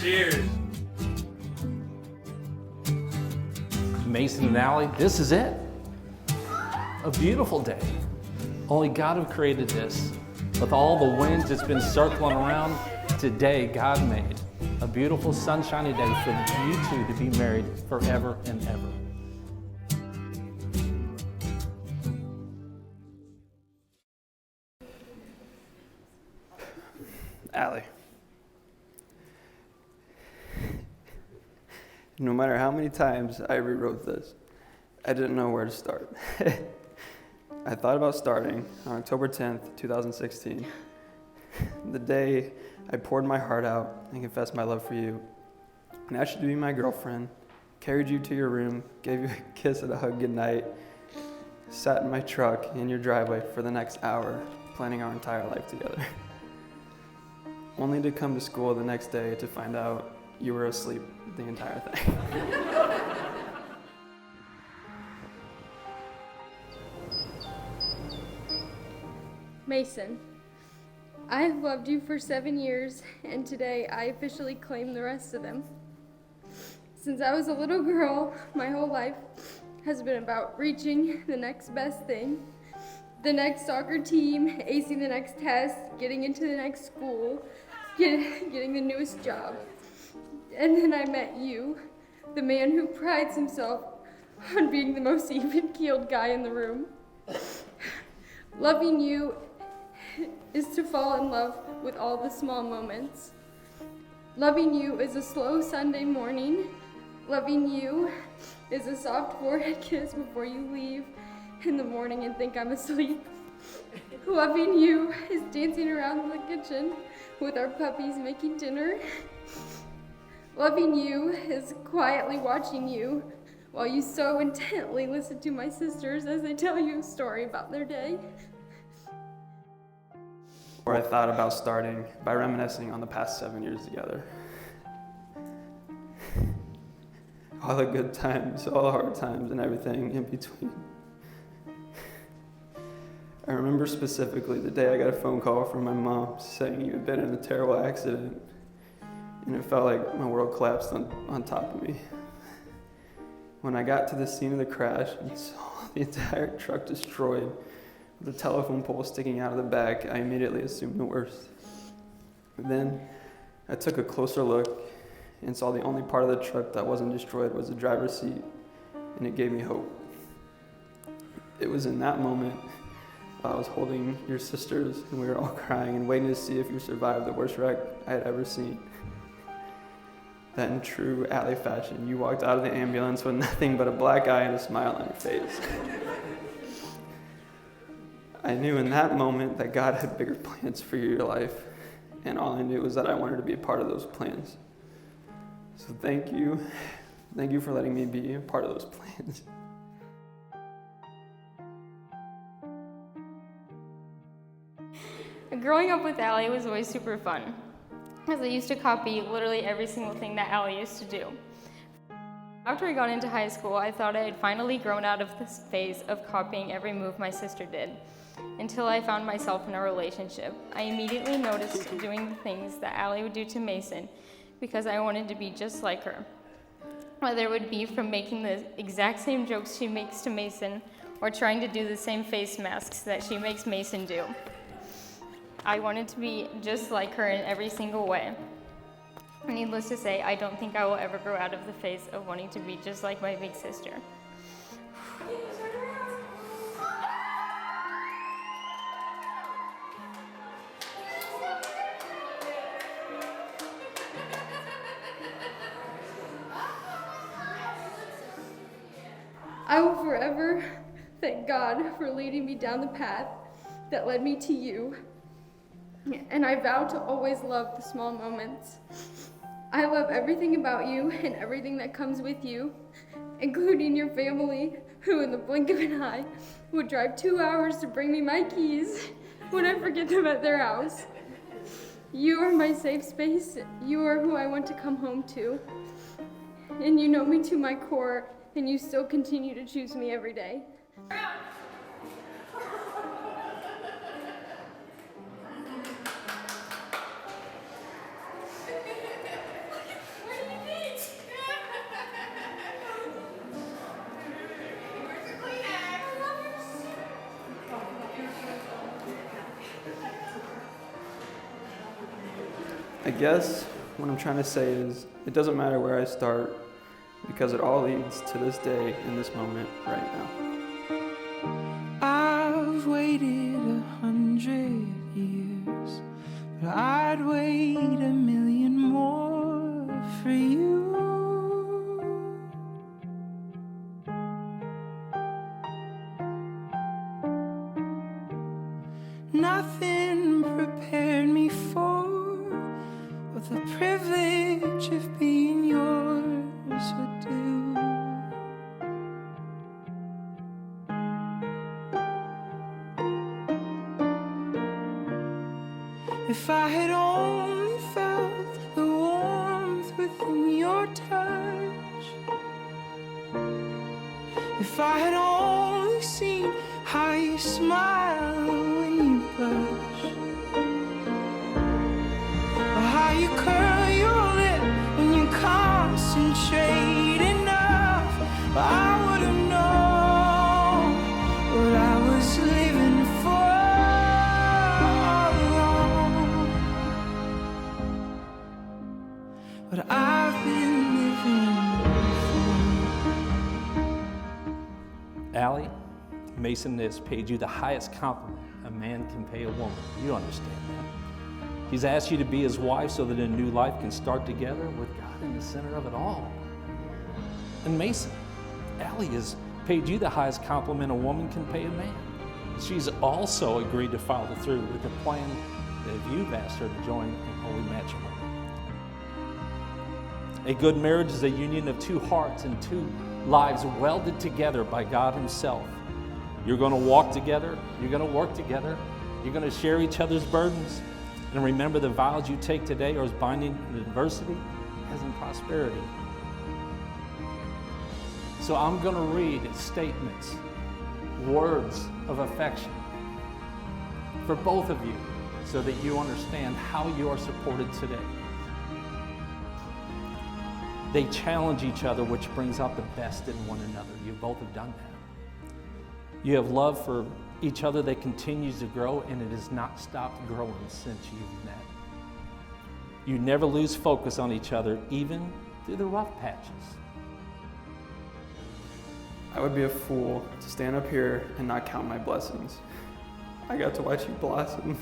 Cheers. Mason and Allie, this is it. A beautiful day. Only God who created this. With all the winds it's been circling around, today God made a beautiful sunshiny day for you two to be married forever and ever. Allie, no matter how many times I rewrote this, I didn't know where to start. I thought about starting on October 10th, 2016, the day I poured my heart out and confessed my love for you, and asked you to be my girlfriend, carried you to your room, gave you a kiss and a hug goodnight, sat in my truck in your driveway for the next hour, planning our entire life together. Only to come to school the next day to find out you were asleep the entire thing. Mason, I have loved you for 7 years, and today I officially claim the rest of them. Since I was a little girl, my whole life has been about reaching the next best thing, the next soccer team, acing the next test, getting into the next school, getting the newest job. And then I met you, the man who prides himself on being the most even-keeled guy in the room. Loving you is to fall in love with all the small moments. Loving you is a slow Sunday morning. Loving you is a soft forehead kiss before you leave in the morning and think I'm asleep. Loving you is dancing around the kitchen with our puppies making dinner. Loving you is quietly watching you while you so intently listen to my sisters as they tell you a story about their day. Or I thought about starting by reminiscing on the past 7 years together. All the good times, all the hard times, and everything in between. I remember specifically the day I got a phone call from my mom saying you had been in a terrible accident, and it felt like my world collapsed on top of me. When I got to the scene of the crash and saw the entire truck destroyed, with the telephone pole sticking out of the back, I immediately assumed the worst. Then I took a closer look and saw the only part of the truck that wasn't destroyed was the driver's seat, and it gave me hope. It was in that moment I was holding your sisters and we were all crying and waiting to see if you survived the worst wreck I had ever seen. That in true Allie fashion, you walked out of the ambulance with nothing but a black eye and a smile on your face. I knew in that moment that God had bigger plans for your life, and all I knew was that I wanted to be a part of those plans. So thank you for letting me be a part of those plans. Growing up with Allie was always super fun, because I used to copy literally every single thing that Allie used to do. After I got into high school, I thought I had finally grown out of this phase of copying every move my sister did, until I found myself in a relationship. I immediately noticed doing the things that Allie would do to Mason because I wanted to be just like her. Whether it would be from making the exact same jokes she makes to Mason or trying to do the same face masks that she makes Mason do. I wanted to be just like her in every single way. Needless to say, I don't think I will ever grow out of the phase of wanting to be just like my big sister. I will forever thank God for leading me down the path that led me to you. And I vow to always love the small moments. I love everything about you and everything that comes with you, including your family, who in the blink of an eye would drive 2 hours to bring me my keys when I forget them at their house. You are my safe space. You are who I want to come home to. And you know me to my core, and you still continue to choose me every day. I guess what I'm trying to say is it doesn't matter where I start because it all leads to this day in this moment right now. I've waited 100 years, but I'd wait 1,000,000 more for you. Nothing prepared me for what the privilege of being yours would do. If I had only felt the warmth within your touch, if I had only seen how you smile when you blush, or how you curl your lip when you concentrate enough, I would have known what I was living for all along, what I've been living for. Allie, Mason has paid you the highest compliment a man can pay a woman. You understand that. He's asked you to be his wife so that a new life can start together with God in the center of it all. And Mason, Allie has paid you the highest compliment a woman can pay a man. She's also agreed to follow through with the plan that you've asked her to join in holy matrimony. A good marriage is a union of two hearts and two lives welded together by God Himself. You're going to walk together, you're going to work together, you're going to share each other's burdens. And remember, the vows you take today are as binding in adversity as in prosperity. So I'm going to read statements, words of affection for both of you so that you understand how you are supported today. They challenge each other, which brings out the best in one another. You both have done that. You have love for each other that continues to grow, and it has not stopped growing since you've met. You never lose focus on each other, even through the rough patches. I would be a fool to stand up here and not count my blessings. I got to watch you blossom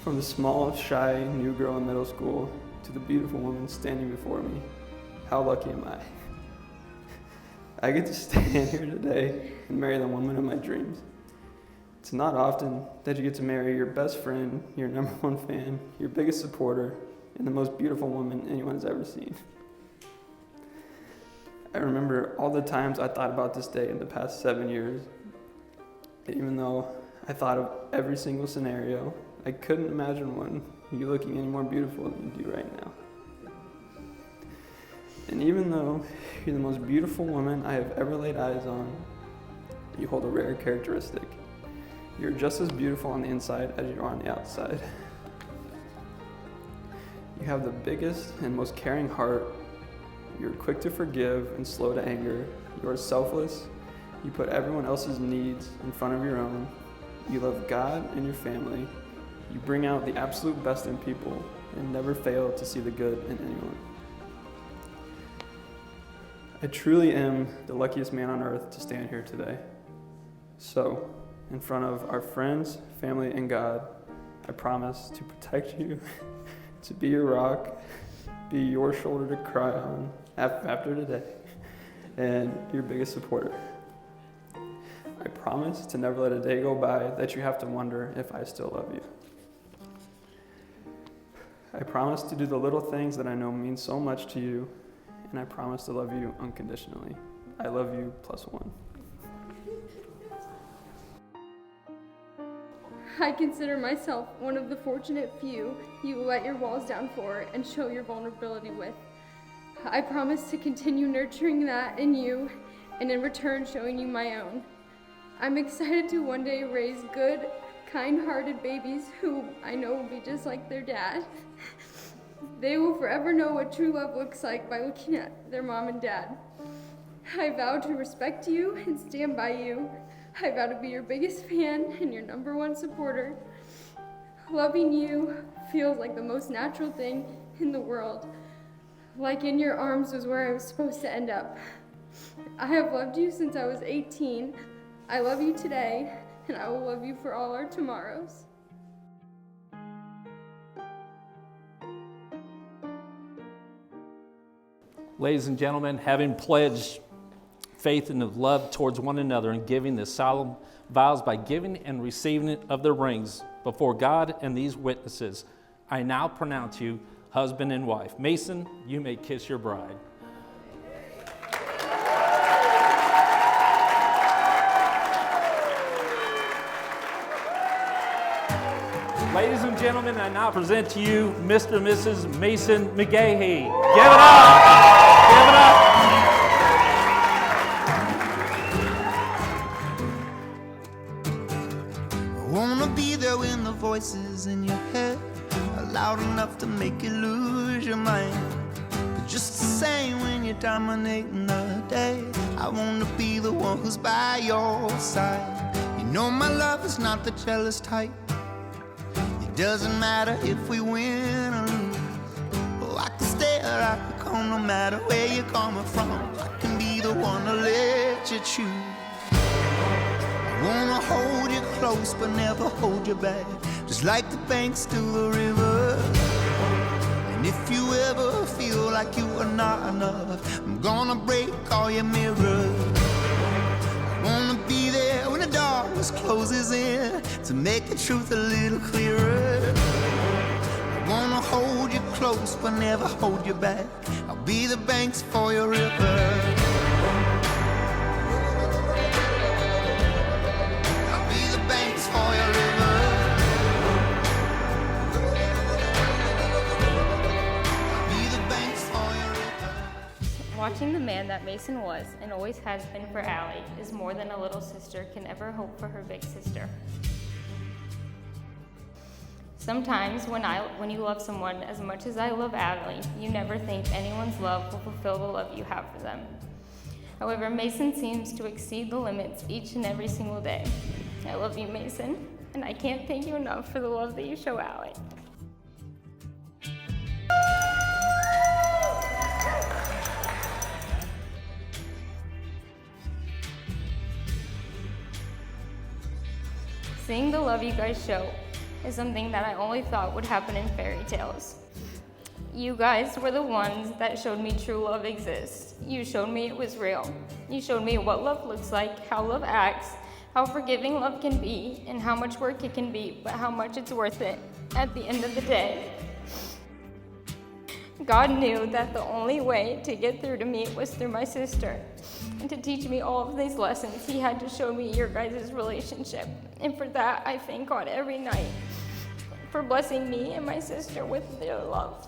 from the small, shy, new girl in middle school to the beautiful woman standing before me. How lucky am I? I get to stand here today and marry the woman of my dreams. It's not often that you get to marry your best friend, your #1 fan, your biggest supporter, and the most beautiful woman anyone has ever seen. I remember all the times I thought about this day in the past 7 years. Even though I thought of every single scenario, I couldn't imagine one you looking any more beautiful than you do right now. And even though you're the most beautiful woman I have ever laid eyes on, you hold a rare characteristic. You're just as beautiful on the inside as you are on the outside. You have the biggest and most caring heart. You're quick to forgive and slow to anger. You are selfless. You put everyone else's needs in front of your own. You love God and your family. You bring out the absolute best in people and never fail to see the good in anyone. I truly am the luckiest man on earth to stand here today. So, in front of our friends, family, and God, I promise to protect you, to be your rock, be your shoulder to cry on after today, and your biggest supporter. I promise to never let a day go by that you have to wonder if I still love you. I promise to do the little things that I know mean so much to you, and I promise to love you unconditionally. I love you +1. I consider myself one of the fortunate few you let your walls down for and show your vulnerability with. I promise to continue nurturing that in you and in return showing you my own. I'm excited to one day raise good, kind-hearted babies who I know will be just like their dad. They will forever know what true love looks like by looking at their mom and dad. I vow to respect you and stand by you. I vow to be your biggest fan and your #1 supporter. Loving you feels like the most natural thing in the world. Like in your arms was where I was supposed to end up. I have loved you since I was 18. I love you today, and I will love you for all our tomorrows. Ladies and gentlemen, having pledged faith and love towards one another and giving the solemn vows by giving and receiving of the rings before God and these witnesses, I now pronounce you husband and wife. Mason, you may kiss your bride. Ladies and gentlemen, I now present to you Mr. and Mrs. Mason McGahee. Give it up! Give it up! I wanna be there when the voices in your head are loud enough to make you lose your mind. But just the same, when you're dominating the day, I wanna be the one who's by your side. You know my love is not the jealous type. It doesn't matter if we win or lose. Oh, I can stay or I can come, no matter where you're coming from. I can be the one to let you choose. I wanna hold you close but never hold you back, just like the banks to the river. And if you ever feel like you are not enough, I'm gonna break all your mirrors. I wanna be there when the darkness closes in, to make the truth a little clearer. I wanna hold you close but never hold you back. I'll be the banks for your river. Watching the man that Mason was and always has been for Allie is more than a little sister can ever hope for her big sister. Sometimes when you love someone as much as I love Allie, you never think anyone's love will fulfill the love you have for them. However, Mason seems to exceed the limits each and every single day. I love you, Mason, and I can't thank you enough for the love that you show Allie. Seeing the love you guys show is something that I only thought would happen in fairy tales. You guys were the ones that showed me true love exists. You showed me it was real. You showed me what love looks like, how love acts, how forgiving love can be, and how much work it can be, but how much it's worth it at the end of the day. God knew that the only way to get through to me was through my sister. And to teach me all of these lessons, he had to show me your guys' relationship. And for that, I thank God every night for blessing me and my sister with their love.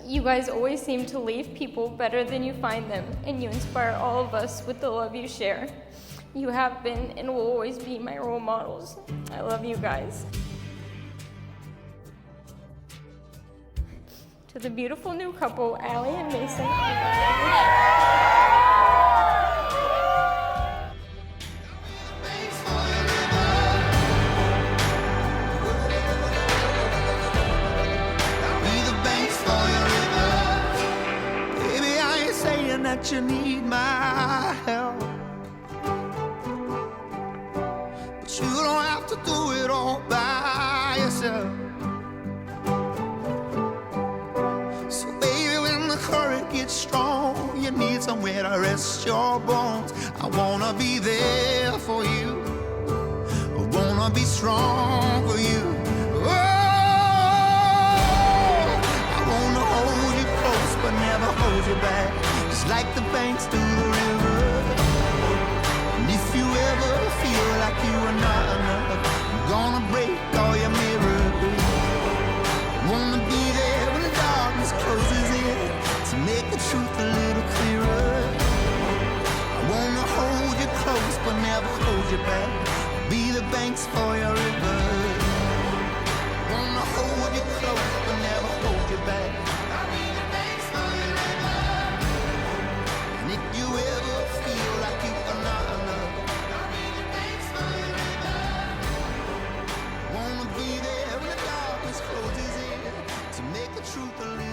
You guys always seem to leave people better than you find them, and you inspire all of us with the love you share. You have been and will always be my role models. I love you guys. To the beautiful new couple, Allie and Mason, that you need my help, but you don't have to do it all by yourself. So baby, when the current gets strong, you need somewhere to rest your bones. I wanna be there for you, I wanna be strong for you. Oh, I wanna hold you close but never hold you back, just like the banks to the river. And if you ever feel like you are not enough, I'm gonna break all your mirrors. I wanna be there when the darkness closes in, to make the truth a little clearer. I wanna hold you close but never hold you back, be the banks for your river. I wanna hold you close but never hold you back. If you ever feel like you are not enough, truth a little